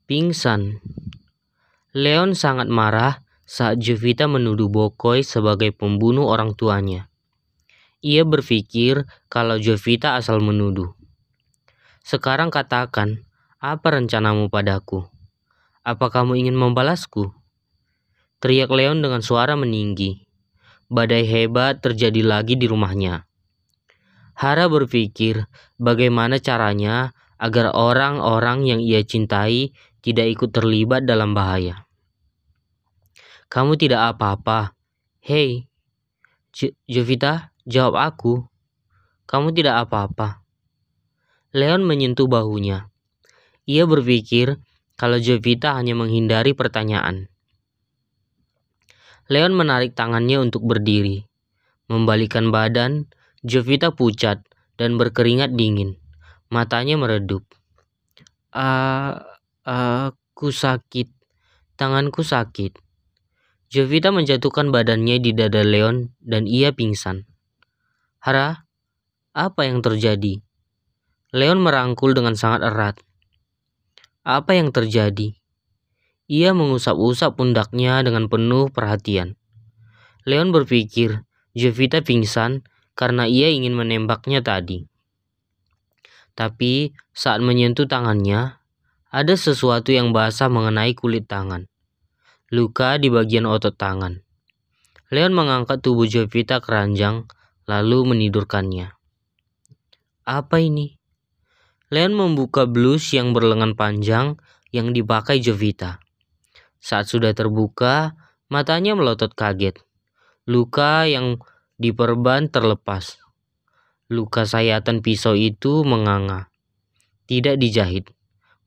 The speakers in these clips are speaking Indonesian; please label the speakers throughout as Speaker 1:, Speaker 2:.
Speaker 1: Pingsan. Leon sangat marah saat Jovita menuduh Bokoi sebagai pembunuh orang tuanya. Ia berpikir kalau Jovita asal menuduh. Sekarang katakan, apa rencanamu padaku? Apa kamu ingin membalasku? Teriak Leon dengan suara meninggi. Badai hebat terjadi lagi di rumahnya. Hara berpikir bagaimana caranya agar orang-orang yang ia cintai tidak ikut terlibat dalam bahaya. Kamu tidak apa-apa. Hei, Jovita, jawab aku. Kamu tidak apa-apa. Leon menyentuh bahunya. Ia berpikir kalau Jovita hanya menghindari pertanyaan. Leon menarik tangannya untuk berdiri. Membalikkan badan, Jovita pucat dan berkeringat dingin. Matanya meredup. Aku sakit. Tanganku sakit. Jovita menjatuhkan badannya di dada Leon dan ia pingsan. Hara, apa yang terjadi? Leon merangkul dengan sangat erat. Apa yang terjadi? Ia mengusap-usap pundaknya dengan penuh perhatian. Leon berpikir Jovita pingsan karena ia ingin menembaknya tadi. Tapi saat menyentuh tangannya, ada sesuatu yang basah mengenai kulit tangan. Luka di bagian otot tangan. Leon mengangkat tubuh Jovita ke ranjang, lalu menidurkannya. Apa ini? Leon membuka blus yang berlengan panjang yang dipakai Jovita. Saat sudah terbuka, matanya melotot kaget. Luka yang diperban terlepas. Luka sayatan pisau itu menganga. Tidak dijahit.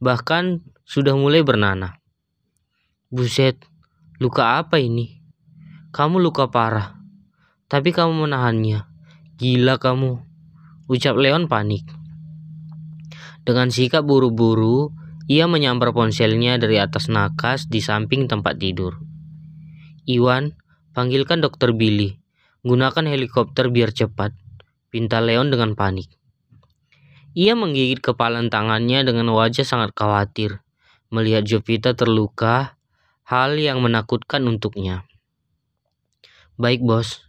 Speaker 1: Bahkan sudah mulai bernanah. Buset, luka apa ini? Kamu luka parah. Tapi kamu menahannya. Gila kamu, ucap Leon panik. Dengan sikap buru-buru, ia menyambar ponselnya dari atas nakas di samping tempat tidur. Iwan, panggilkan Dokter Billy. Gunakan helikopter biar cepat, pinta Leon dengan panik. Ia menggigit kepalan tangannya dengan wajah sangat khawatir. Melihat Jovita terluka, hal yang menakutkan untuknya. Baik, bos.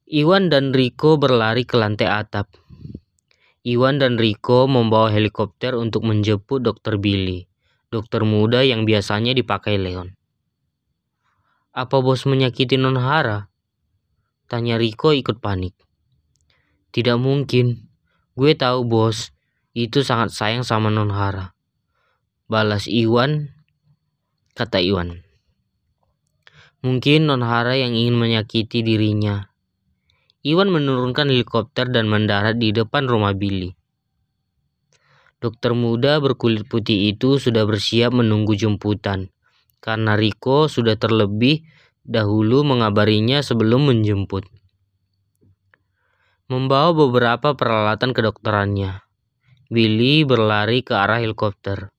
Speaker 1: Iwan dan Riko berlari ke lantai atap. Iwan dan Riko membawa helikopter untuk menjemput Dokter Billy, dokter muda yang biasanya dipakai Leon. Apa bos menyakiti Non Hara? Tanya Riko ikut panik. Tidak mungkin. Gue tahu bos, itu sangat sayang sama Non Hara. Balas Iwan, kata Iwan. Mungkin Non Hara yang ingin menyakiti dirinya. Iwan menurunkan helikopter dan mendarat di depan rumah Billy. Dokter muda berkulit putih itu sudah bersiap menunggu jemputan, karena Riko sudah terlebih dahulu mengabarinya sebelum menjemput. Membawa beberapa peralatan kedokterannya, Billy berlari ke arah helikopter.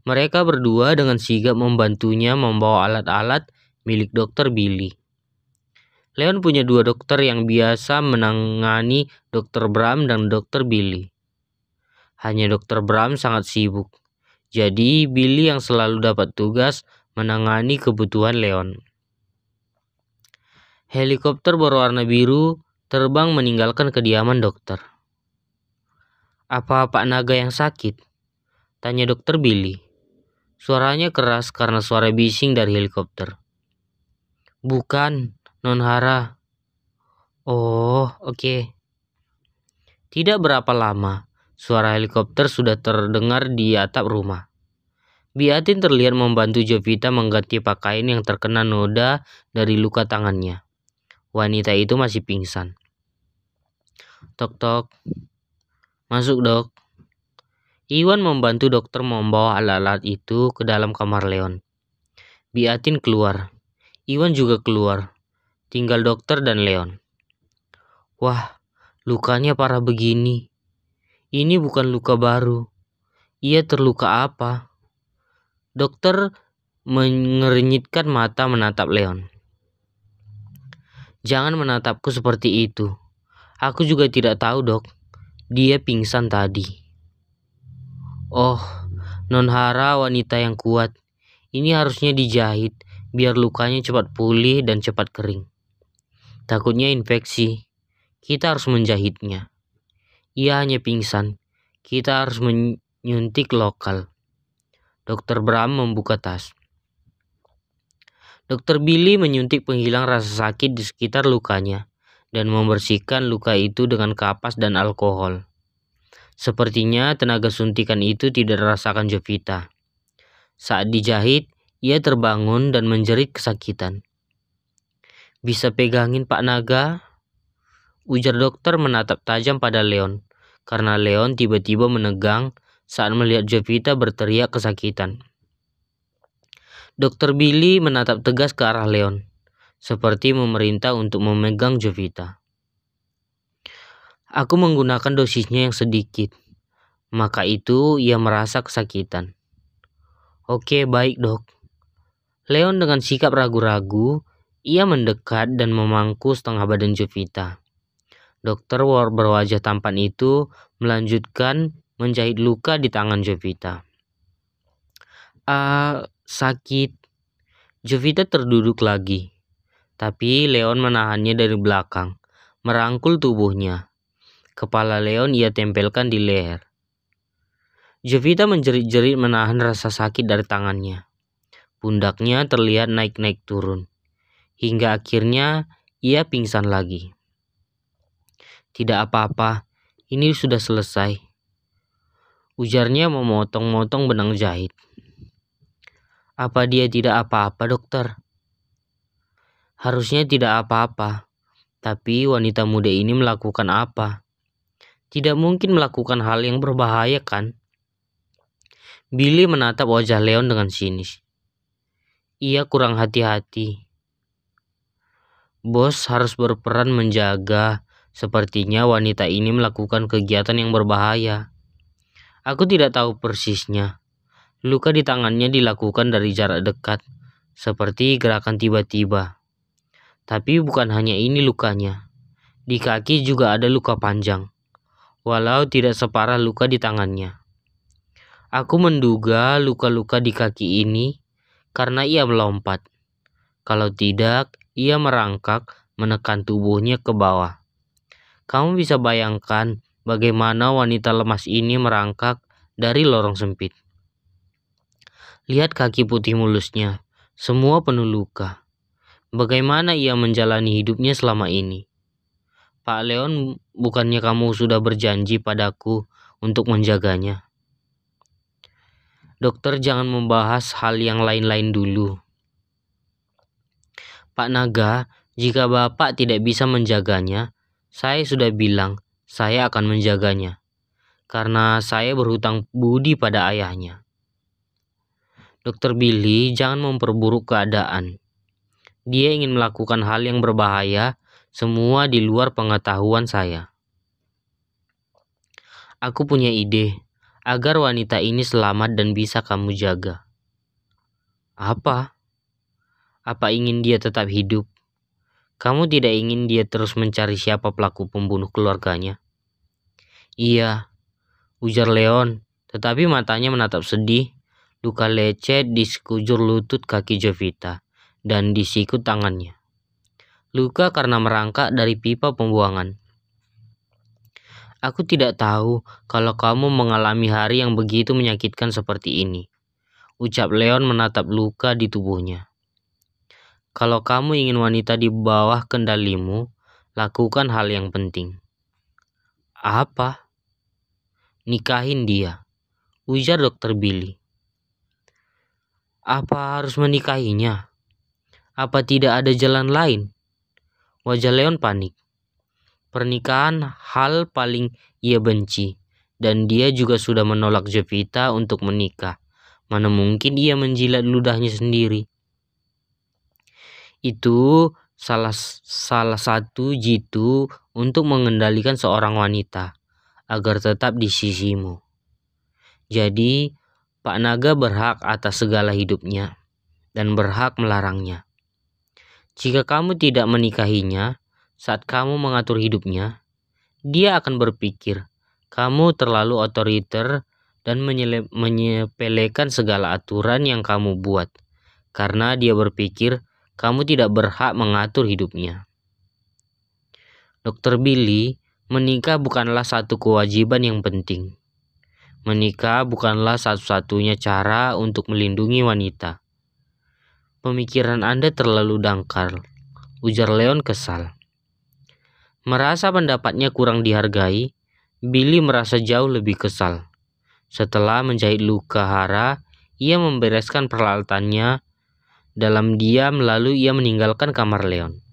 Speaker 1: Mereka berdua dengan sigap membantunya membawa alat-alat milik Dokter Billy. Leon punya 2 dokter yang biasa menangani Dokter Bram dan Dokter Billy. Hanya Dokter Bram sangat sibuk, jadi Billy yang selalu dapat tugas menangani kebutuhan Leon. Helikopter berwarna biru terbang meninggalkan kediaman dokter. Apa Pak Naga yang sakit? Tanya Dokter Billy. Suaranya keras karena suara bising dari helikopter. Bukan, Non Hara. Oh, oke. Tidak berapa lama, suara helikopter sudah terdengar di atap rumah. Biatin terlihat membantu Jovita mengganti pakaian yang terkena noda dari luka tangannya. Wanita itu masih pingsan. Tok-tok. Masuk, Dok. Iwan membantu dokter membawa alat-alat itu ke dalam kamar Leon. Biatin keluar. Iwan juga keluar. Tinggal dokter dan Leon. Wah, lukanya parah begini. Ini bukan luka baru. Ia terluka apa? Dokter mengernyitkan mata menatap Leon. Jangan menatapku seperti itu. Aku juga tidak tahu, Dok. Dia pingsan tadi. Oh, Nonhara wanita yang kuat. Ini harusnya dijahit biar lukanya cepat pulih dan cepat kering. Takutnya infeksi. Kita harus menjahitnya. Ia hanya pingsan. Kita harus menyuntik lokal. Dokter Bram membuka tas. Dokter Billy menyuntik penghilang rasa sakit di sekitar lukanya dan membersihkan luka itu dengan kapas dan alkohol. Sepertinya tenaga suntikan itu tidak dirasakan Jovita. Saat dijahit, ia terbangun dan menjerit kesakitan. "Bisa pegangin Pak Naga?" ujar dokter menatap tajam pada Leon, karena Leon tiba-tiba menegang saat melihat Jovita berteriak kesakitan. Dokter Billy menatap tegas ke arah Leon, seperti memerintah untuk memegang Jovita. Aku menggunakan dosisnya yang sedikit, maka itu ia merasa kesakitan. Oke, baik dok. Leon dengan sikap ragu-ragu, ia mendekat dan memangku setengah badan Jovita. Dokter berwajah tampan itu melanjutkan menjahit luka di tangan Jovita. Sakit. Jovita terduduk lagi, tapi Leon menahannya dari belakang, merangkul tubuhnya. Kepala Leon ia tempelkan di leher. Jovita menjerit-jerit menahan rasa sakit dari tangannya. Pundaknya terlihat naik-naik turun, hingga akhirnya ia pingsan lagi. Tidak apa-apa, ini sudah selesai, ujarnya memotong-motong benang jahit. Apa dia tidak apa-apa, dokter? Harusnya tidak apa-apa, tapi wanita muda ini melakukan apa? Tidak mungkin melakukan hal yang berbahaya, kan? Billy menatap wajah Leon dengan sinis. Ia kurang hati-hati. Bos harus berperan menjaga. Sepertinya wanita ini melakukan kegiatan yang berbahaya. Aku tidak tahu persisnya. Luka di tangannya dilakukan dari jarak dekat, seperti gerakan tiba-tiba. Tapi bukan hanya ini lukanya. Di kaki juga ada luka panjang, walau tidak separah luka di tangannya. Aku menduga luka-luka di kaki ini karena ia melompat. Kalau tidak, ia merangkak menekan tubuhnya ke bawah. Kamu bisa bayangkan bagaimana wanita lemas ini merangkak dari lorong sempit. Lihat kaki putih mulusnya, semua penuh luka. Bagaimana ia menjalani hidupnya selama ini? Pak Leon, bukannya kamu sudah berjanji padaku untuk menjaganya? Dokter, jangan membahas hal yang lain-lain dulu. Pak Naga, jika Bapak tidak bisa menjaganya, saya sudah bilang saya akan menjaganya, karena saya berhutang budi pada ayahnya. Dokter Billy, jangan memperburuk keadaan. Dia ingin melakukan hal yang berbahaya, semua di luar pengetahuan saya. Aku punya ide, agar wanita ini selamat dan bisa kamu jaga. Apa? Apa ingin dia tetap hidup? Kamu tidak ingin dia terus mencari siapa pelaku pembunuh keluarganya? Iya, ujar Leon, tetapi matanya menatap sedih. Luka lecet di sekujur lutut kaki Jovita dan di sikut tangannya. Luka karena merangkak dari pipa pembuangan. Aku tidak tahu kalau kamu mengalami hari yang begitu menyakitkan seperti ini, ucap Leon menatap luka di tubuhnya. Kalau kamu ingin wanita di bawah kendalimu, lakukan hal yang penting. Apa? Nikahin dia, ujar dokter Billy. Apa harus menikahinya? Apa tidak ada jalan lain? Wajah Leon panik. Pernikahan hal paling ia benci, dan dia juga sudah menolak Jovita untuk menikah. Mana mungkin ia menjilat ludahnya sendiri. Itu salah satu jitu untuk mengendalikan seorang wanita agar tetap di sisimu. Jadi, Pak Naga berhak atas segala hidupnya dan berhak melarangnya. Jika kamu tidak menikahinya, saat kamu mengatur hidupnya, dia akan berpikir kamu terlalu otoriter dan menyepelekan segala aturan yang kamu buat, karena dia berpikir kamu tidak berhak mengatur hidupnya. Dr. Billy, menikah bukanlah satu kewajiban yang penting. Menikah bukanlah satu-satunya cara untuk melindungi wanita. Pemikiran Anda terlalu dangkal, ujar Leon kesal. Merasa pendapatnya kurang dihargai, Billy merasa jauh lebih kesal. Setelah menjahit luka Hara, ia membereskan peralatannya dalam diam lalu ia meninggalkan kamar Leon.